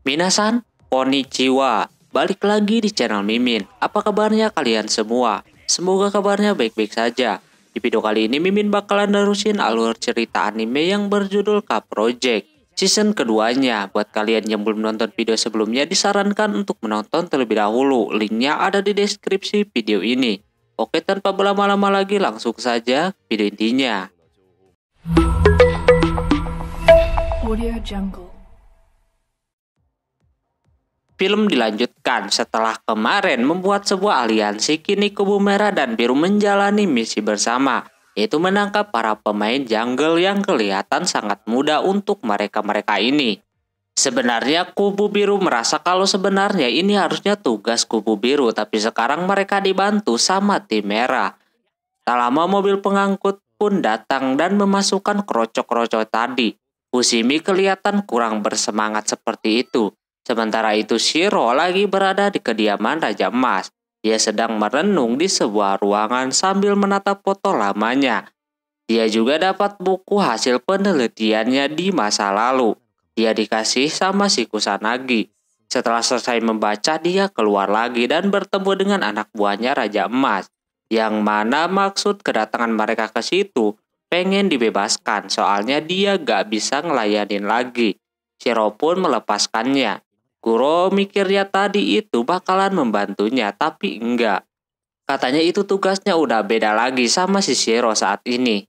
Minasan, konnichiwa. Balik lagi di channel Mimin. Apa kabarnya kalian semua? Semoga kabarnya baik-baik saja. Di video kali ini Mimin bakalan nerusin alur cerita anime yang berjudul K-Project season keduanya. Buat kalian yang belum nonton video sebelumnya, disarankan untuk menonton terlebih dahulu. Linknya ada di deskripsi video ini. Oke, tanpa berlama-lama lagi langsung saja video intinya. Audio Jungle. Film dilanjutkan setelah kemarin membuat sebuah aliansi. Kini kubu merah dan biru menjalani misi bersama, yaitu menangkap para pemain jungle yang kelihatan sangat mudah untuk mereka-mereka ini. Sebenarnya kubu biru merasa kalau sebenarnya ini harusnya tugas kubu biru, tapi sekarang mereka dibantu sama tim merah. Tak lama mobil pengangkut pun datang dan memasukkan krocok-krocok tadi. Fushimi kelihatan kurang bersemangat seperti itu. Sementara itu Shiro lagi berada di kediaman Raja Emas. Dia sedang merenung di sebuah ruangan sambil menatap foto lamanya. Dia juga dapat buku hasil penelitiannya di masa lalu. Dia dikasih sama si Kusanagi. Setelah selesai membaca, dia keluar lagi dan bertemu dengan anak buahnya Raja Emas. Yang mana maksud kedatangan mereka ke situ pengen dibebaskan, soalnya dia gak bisa ngelayanin lagi. Shiro pun melepaskannya. Kuro mikirnya tadi itu bakalan membantunya, tapi enggak. Katanya itu tugasnya udah beda lagi sama si Shiro saat ini.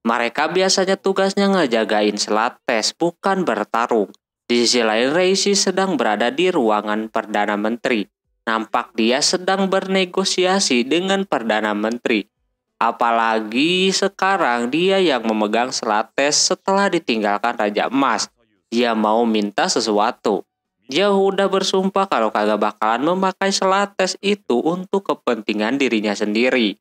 Mereka biasanya tugasnya ngejagain Selates, bukan bertarung. Di sisi lain, Reishi sedang berada di ruangan Perdana Menteri. Nampak dia sedang bernegosiasi dengan Perdana Menteri. Apalagi sekarang dia yang memegang Selates setelah ditinggalkan Raja Emas. Dia mau minta sesuatu. Dia udah bersumpah kalau kagak bakalan memakai Selates itu untuk kepentingan dirinya sendiri.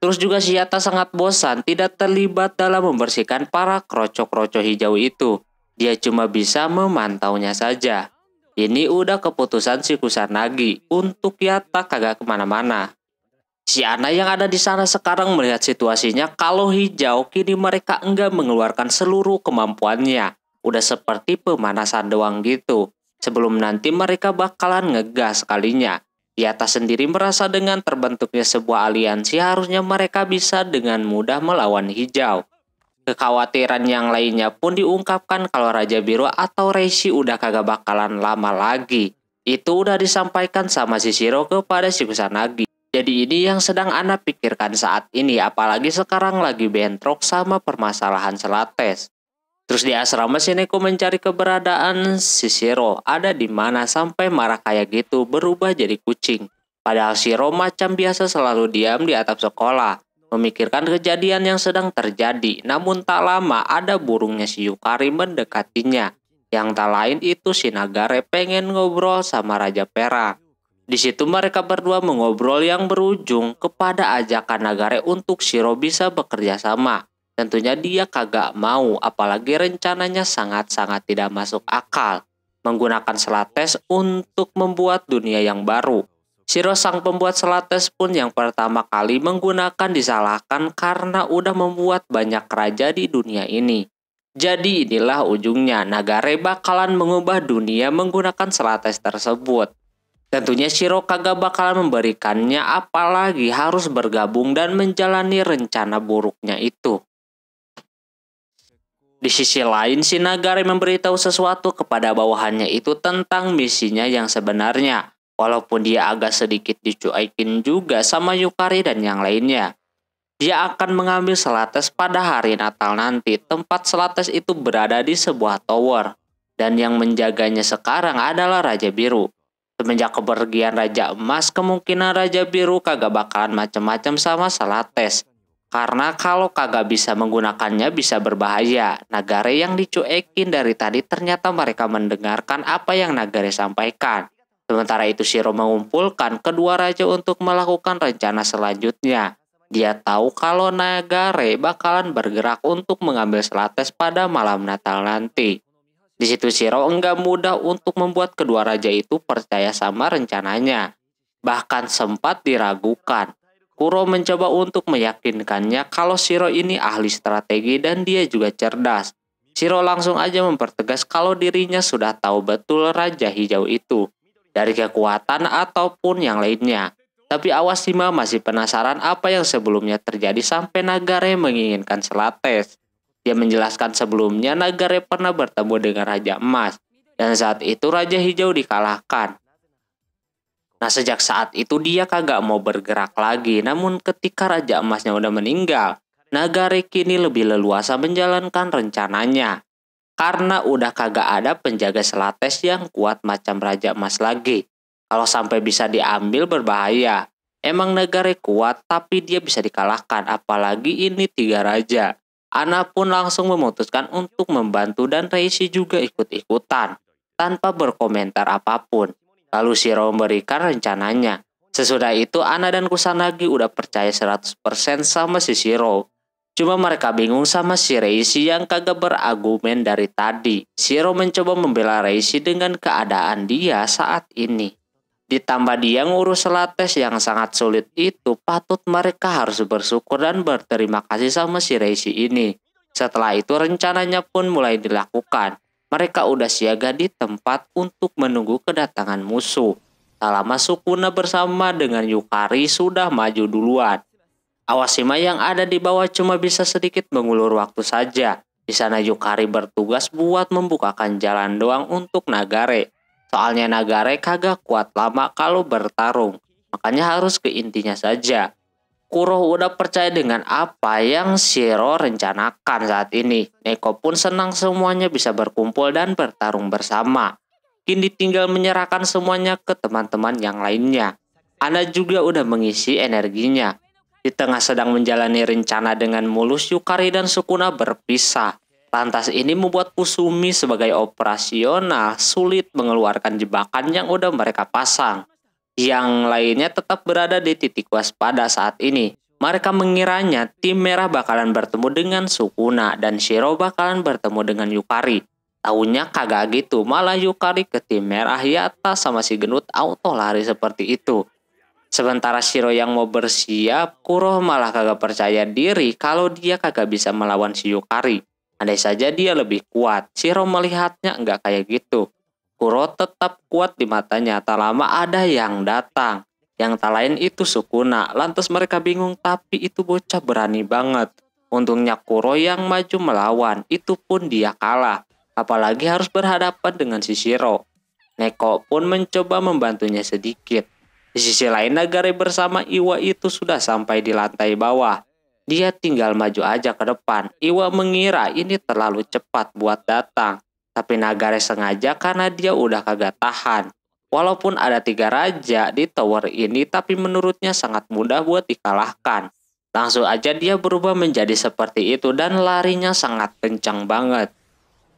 Terus juga Shiata sangat bosan tidak terlibat dalam membersihkan para krocok-krocok hijau itu. Dia cuma bisa memantaunya saja. Ini udah keputusan si Kusanagi untuk Yatta kagak kemana-mana. Si Ana yang ada di sana sekarang melihat situasinya kalau hijau kini mereka enggak mengeluarkan seluruh kemampuannya. Udah seperti pemanasan doang gitu. Sebelum nanti mereka bakalan ngegas kalinya. Yatta sendiri merasa dengan terbentuknya sebuah aliansi harusnya mereka bisa dengan mudah melawan hijau. Kekhawatiran yang lainnya pun diungkapkan kalau Raja Biru atau Reishi udah kagak bakalan lama lagi. Itu udah disampaikan sama si Shiro kepada si Kusanagi. Jadi ini yang sedang Ana pikirkan saat ini, apalagi sekarang lagi bentrok sama permasalahan Selates. Terus di asrama Shineko mencari keberadaan si Shiro. Ada di mana sampai marah kayak gitu berubah jadi kucing. Padahal Shiro macam biasa selalu diam di atap sekolah, memikirkan kejadian yang sedang terjadi. Namun tak lama ada burungnya si Yukari mendekatinya. Yang tak lain itu si Nagare pengen ngobrol sama Raja Perak. Di situ mereka berdua mengobrol yang berujung kepada ajakan Nagare untuk Shiro bisa bekerja sama. Tentunya dia kagak mau, apalagi rencananya sangat-sangat tidak masuk akal. Menggunakan Selates untuk membuat dunia yang baru. Shiro sang pembuat Selates pun yang pertama kali menggunakan disalahkan karena udah membuat banyak raja di dunia ini. Jadi inilah ujungnya, Nagare bakalan mengubah dunia menggunakan Selates tersebut. Tentunya Shiro kagak bakalan memberikannya, apalagi harus bergabung dan menjalani rencana buruknya itu. Di sisi lain, si Nagare memberitahu sesuatu kepada bawahannya itu tentang misinya yang sebenarnya. Walaupun dia agak sedikit dicuekin juga sama Yukari dan yang lainnya. Dia akan mengambil Selates pada hari Natal nanti. Tempat Selates itu berada di sebuah tower. Dan yang menjaganya sekarang adalah Raja Biru. Semenjak kepergian Raja Emas, kemungkinan Raja Biru kagak bakalan macam-macam sama Selates. Karena kalau kagak bisa menggunakannya bisa berbahaya. Nagare yang dicuekin dari tadi ternyata mereka mendengarkan apa yang Nagare sampaikan. Sementara itu Shiro mengumpulkan kedua raja untuk melakukan rencana selanjutnya. Dia tahu kalau Nagare bakalan bergerak untuk mengambil Selates pada malam Natal nanti. Di situ Shiro enggak mudah untuk membuat kedua raja itu percaya sama rencananya. Bahkan sempat diragukan. Kuro mencoba untuk meyakinkannya kalau Shiro ini ahli strategi dan dia juga cerdas. Shiro langsung aja mempertegas kalau dirinya sudah tahu betul Raja Hijau itu, dari kekuatan ataupun yang lainnya. Tapi Awashima masih penasaran apa yang sebelumnya terjadi sampai Nagare menginginkan Selates. Dia menjelaskan sebelumnya Nagare pernah bertemu dengan Raja Emas, dan saat itu Raja Hijau dikalahkan. Nah, sejak saat itu dia kagak mau bergerak lagi. Namun ketika Raja Emasnya udah meninggal, Nagare kini lebih leluasa menjalankan rencananya. Karena udah kagak ada penjaga Selates yang kuat macam Raja Emas lagi. Kalau sampai bisa diambil berbahaya. Emang Nagare kuat tapi dia bisa dikalahkan. Apalagi ini 3 raja. Ana pun langsung memutuskan untuk membantu dan Reishi juga ikut-ikutan. Tanpa berkomentar apapun. Lalu Shiro memberikan rencananya. Sesudah itu Ana dan Kusanagi udah percaya 100% sama si Shiro. Cuma mereka bingung sama si Reishi yang kagak berargumen dari tadi. Shiro mencoba membela Reishi dengan keadaan dia saat ini. Ditambah dia ngurus Selates yang sangat sulit itu, patut mereka harus bersyukur dan berterima kasih sama si Reishi ini. Setelah itu rencananya pun mulai dilakukan. Mereka udah siaga di tempat untuk menunggu kedatangan musuh. Tak lama Sukuna bersama dengan Yukari sudah maju duluan. Awashima yang ada di bawah cuma bisa sedikit mengulur waktu saja. Di sana Yukari bertugas buat membukakan jalan doang untuk Nagare. Soalnya Nagare kagak kuat lama kalau bertarung. Makanya harus ke intinya saja. Kuro udah percaya dengan apa yang Shiro rencanakan saat ini. Neko pun senang semuanya bisa berkumpul dan bertarung bersama. Kini tinggal menyerahkan semuanya ke teman-teman yang lainnya. Ana juga udah mengisi energinya. Di tengah sedang menjalani rencana dengan mulus, Yukari dan Sukuna berpisah. Lantas ini membuat Kusumi sebagai operasional sulit mengeluarkan jebakan yang udah mereka pasang. Yang lainnya tetap berada di titik waspada saat ini. Mereka mengiranya tim merah bakalan bertemu dengan Sukuna dan Shiro bakalan bertemu dengan Yukari. Taunya kagak gitu, malah Yukari ke tim merah Yata sama si gendut auto lari seperti itu. Sementara Shiro yang mau bersiap, Kuro malah kagak percaya diri kalau dia kagak bisa melawan si Yukari. Andai saja dia lebih kuat, Shiro melihatnya nggak kayak gitu. Kuro tetap kuat di matanya, tak lama ada yang datang. Yang tak lain itu Sukuna, lantas mereka bingung tapi itu bocah berani banget. Untungnya Kuro yang maju melawan, itu pun dia kalah. Apalagi harus berhadapan dengan si Shiro. Neko pun mencoba membantunya sedikit. Di sisi lain Nagare bersama Iwa itu sudah sampai di lantai bawah. Dia tinggal maju aja ke depan. Iwa mengira ini terlalu cepat buat datang. Tapi Nagare sengaja karena dia udah kagak tahan. Walaupun ada 3 raja di tower ini, tapi menurutnya sangat mudah buat dikalahkan. Langsung aja dia berubah menjadi seperti itu dan larinya sangat kencang banget.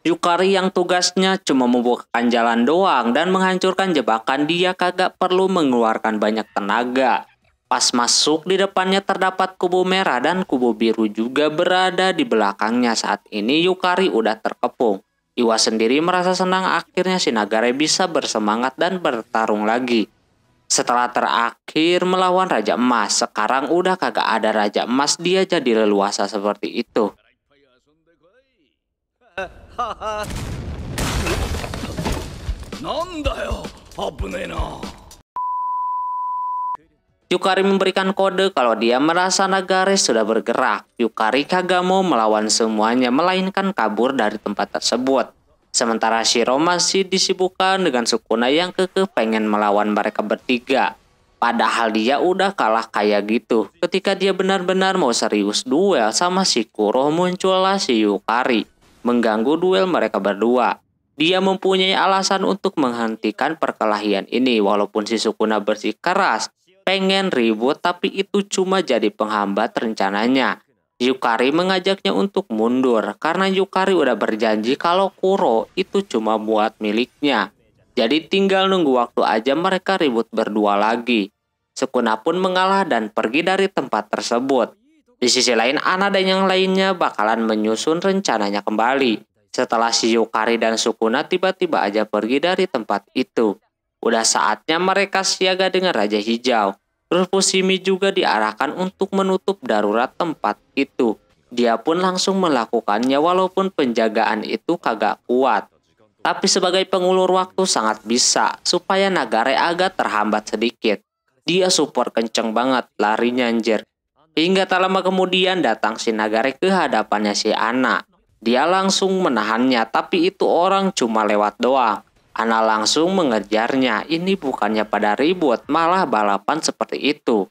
Yukari yang tugasnya cuma membukakan jalan doang dan menghancurkan jebakan, dia kagak perlu mengeluarkan banyak tenaga. Pas masuk di depannya terdapat kubu merah dan kubu biru juga berada di belakangnya. Saat ini Yukari udah terkepung. Iwa sendiri merasa senang akhirnya si Nagare bisa bersemangat dan bertarung lagi. Setelah terakhir melawan Raja Emas, sekarang udah kagak ada Raja Emas, dia jadi leluasa seperti itu. Yukari memberikan kode kalau dia merasa Nagare sudah bergerak. Yukari kagak mau melawan semuanya, melainkan kabur dari tempat tersebut. Sementara Shiro masih disibukkan dengan Sukuna yang kekeh pengen melawan mereka bertiga. Padahal dia udah kalah kayak gitu. Ketika dia benar-benar mau serius duel sama si Kuro, muncullah si Yukari, mengganggu duel mereka berdua. Dia mempunyai alasan untuk menghentikan perkelahian ini, walaupun si Sukuna bersikeras pengen ribut, tapi itu cuma jadi penghambat rencananya. Yukari mengajaknya untuk mundur karena Yukari udah berjanji kalau Kuro itu cuma buat miliknya. Jadi tinggal nunggu waktu aja mereka ribut berdua lagi. Sukuna pun mengalah dan pergi dari tempat tersebut. Di sisi lain Ana dan yang lainnya bakalan menyusun rencananya kembali. Setelah si Yukari dan Sukuna tiba-tiba aja pergi dari tempat itu. Udah saatnya mereka siaga dengan Raja Hijau. Terus Fushimi juga diarahkan untuk menutup darurat tempat itu. Dia pun langsung melakukannya walaupun penjagaan itu kagak kuat. Tapi sebagai pengulur waktu sangat bisa supaya Nagare agak terhambat sedikit. Dia super kenceng banget larinya anjir. Hingga tak lama kemudian datang si Nagare ke hadapannya si Ana. Dia langsung menahannya, tapi itu orang cuma lewat doang. Ana langsung mengejarnya. Ini bukannya pada ribut, malah balapan seperti itu.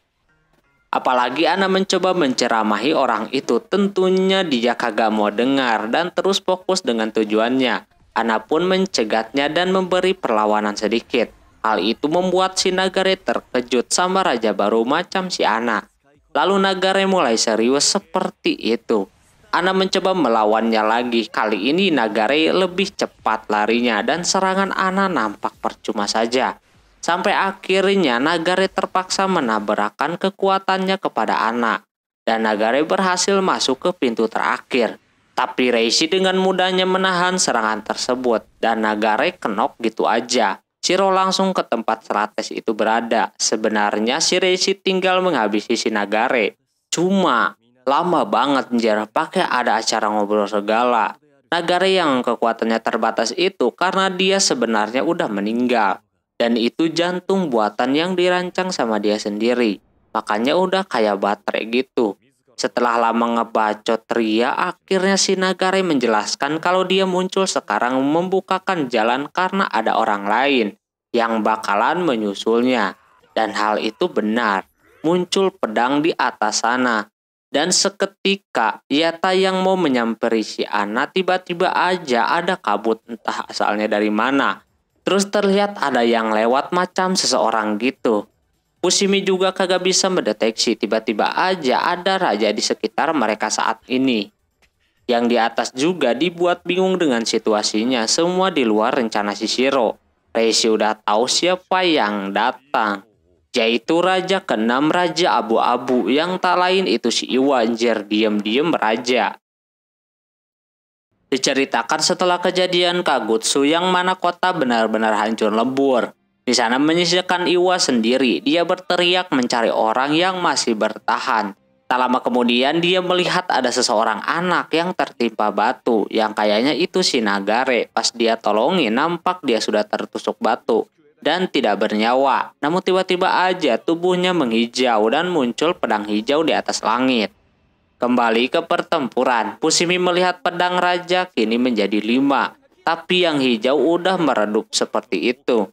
Apalagi Ana mencoba menceramahi orang itu. Tentunya dia kagak mau dengar dan terus fokus dengan tujuannya. Ana pun mencegatnya dan memberi perlawanan sedikit. Hal itu membuat si Nagare terkejut sama raja baru macam si Ana. Lalu Nagare mulai serius seperti itu. Ana mencoba melawannya lagi. Kali ini Nagare lebih cepat larinya dan serangan Ana nampak percuma saja. Sampai akhirnya Nagare terpaksa menabrakkan kekuatannya kepada Ana. Dan Nagare berhasil masuk ke pintu terakhir. Tapi Reishi dengan mudahnya menahan serangan tersebut dan Nagare kenok gitu aja. Shiro langsung ke tempat Strates itu berada. Sebenarnya si Reishi tinggal menghabisi si Nagare. Cuma lama banget anjir, pakai ada acara ngobrol segala. Nagare yang kekuatannya terbatas itu karena dia sebenarnya udah meninggal. Dan itu jantung buatan yang dirancang sama dia sendiri. Makanya udah kayak baterai gitu. Setelah lama ngebacot ria, akhirnya si Nagare menjelaskan kalau dia muncul sekarang membukakan jalan karena ada orang lain yang bakalan menyusulnya. Dan hal itu benar, muncul pedang di atas sana. Dan seketika Yatta yang mau menyamperi si Ana tiba-tiba aja ada kabut entah asalnya dari mana. Terus terlihat ada yang lewat macam seseorang gitu. Fushimi juga kagak bisa mendeteksi tiba-tiba aja ada raja di sekitar mereka saat ini. Yang di atas juga dibuat bingung dengan situasinya, semua di luar rencana si Shiro. Reishi udah tahu siapa yang datang, yaitu Raja ke-6 Raja Abu-Abu yang tak lain itu si Iwa anjir, diem-diem raja. Diceritakan setelah kejadian Kagutsu yang mana kota benar-benar hancur lebur. Di sana menyisakan Iwa sendiri, dia berteriak mencari orang yang masih bertahan. Tak lama kemudian dia melihat ada seseorang anak yang tertimpa batu, yang kayaknya itu si Nagare. Pas dia tolongin nampak dia sudah tertusuk batu dan tidak bernyawa. Namun tiba-tiba aja tubuhnya menghijau dan muncul pedang hijau di atas langit. Kembali ke pertempuran, Fushimi melihat pedang raja kini menjadi 5, tapi yang hijau udah meredup seperti itu.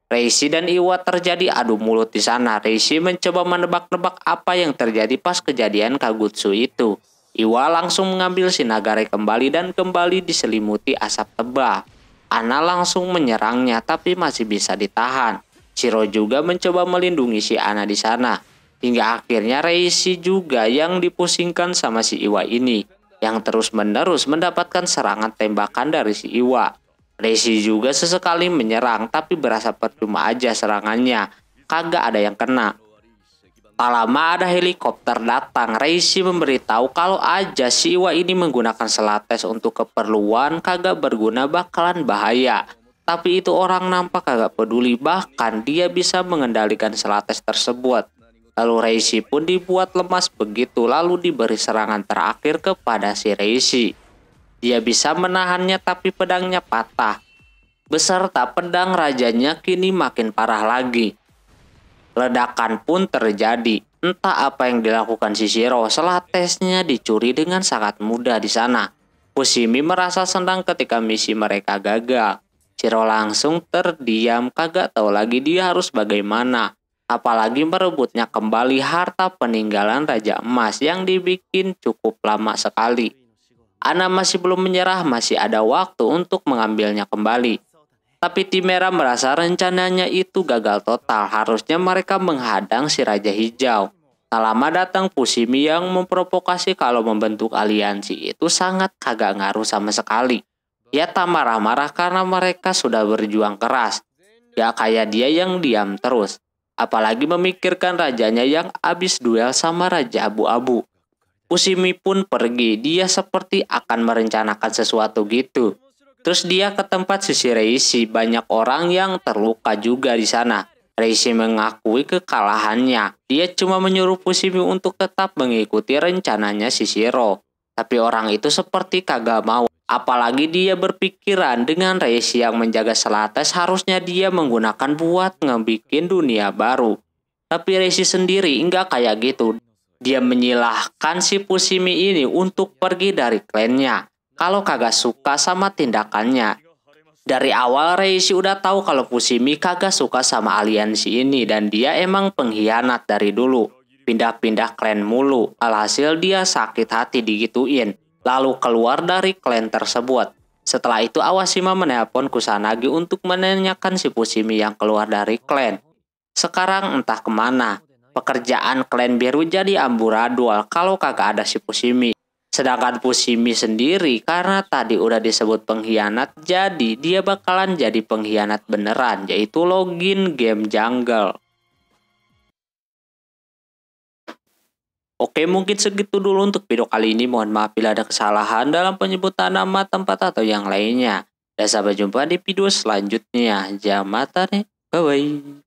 Reishi dan Iwa terjadi adu mulut di sana. Reishi mencoba menebak-nebak apa yang terjadi pas kejadian Kagutsu itu. Iwa langsung mengambil si Nagare kembali dan kembali diselimuti asap tebal. Ana langsung menyerangnya tapi masih bisa ditahan. Shiro juga mencoba melindungi si Ana di sana. Hingga akhirnya Reishi juga yang dipusingkan sama si Iwa ini, yang terus-menerus mendapatkan serangan tembakan dari si Iwa. Reishi juga sesekali menyerang tapi berasa percuma aja serangannya, kagak ada yang kena. Tak lama ada helikopter datang. Reishi memberitahu kalau aja si Iwa ini menggunakan Selates untuk keperluan kagak berguna bakalan bahaya. Tapi itu orang nampak kagak peduli, bahkan dia bisa mengendalikan Selates tersebut. Lalu Reishi pun dibuat lemas begitu, lalu diberi serangan terakhir kepada si Reishi. Dia bisa menahannya tapi pedangnya patah. Beserta pedang rajanya kini makin parah lagi. Ledakan pun terjadi. Entah apa yang dilakukan si Shiro, Selatesnya dicuri dengan sangat mudah di sana. Fushimi merasa senang ketika misi mereka gagal. Shiro langsung terdiam, kagak tahu lagi dia harus bagaimana. Apalagi merebutnya kembali harta peninggalan Raja Emas yang dibikin cukup lama sekali. Ana masih belum menyerah, masih ada waktu untuk mengambilnya kembali. Tapi tim merah merasa rencananya itu gagal total, harusnya mereka menghadang si Raja Hijau. Tak lama datang Fushimi yang memprovokasi kalau membentuk aliansi itu sangat kagak ngaruh sama sekali. Dia tak marah-marah karena mereka sudah berjuang keras. Ya kayak dia yang diam terus. Apalagi memikirkan rajanya yang habis duel sama Raja Abu-Abu. Fushimi pun pergi, dia seperti akan merencanakan sesuatu gitu. Terus dia ke tempat sisi Reishi, banyak orang yang terluka juga di sana. Reishi mengakui kekalahannya. Dia cuma menyuruh Fushimi untuk tetap mengikuti rencananya Shishiro. Tapi orang itu seperti kagak mau. Apalagi dia berpikiran dengan Reishi yang menjaga Selates harusnya dia menggunakan buat ngebikin dunia baru. Tapi Reishi sendiri enggak kayak gitu. Dia menyilahkan si Fushimi ini untuk pergi dari klannya kalau kagak suka sama tindakannya. Dari awal Reishi udah tahu kalau Fushimi kagak suka sama aliansi ini dan dia emang pengkhianat dari dulu. Pindah-pindah klan mulu, alhasil dia sakit hati digituin, lalu keluar dari klan tersebut. Setelah itu Awashima menelpon Kusanagi untuk menanyakan si Fushimi yang keluar dari klan. Sekarang entah kemana, pekerjaan klan biru jadi amburadul kalau kagak ada si Fushimi. Sedangkan Fushimi sendiri karena tadi udah disebut pengkhianat, jadi dia bakalan jadi pengkhianat beneran, yaitu login game jungle. Oke, mungkin segitu dulu untuk video kali ini. Mohon maaf bila ada kesalahan dalam penyebutan nama, tempat, atau yang lainnya. Dan sampai jumpa di video selanjutnya. Jamatane, bye-bye.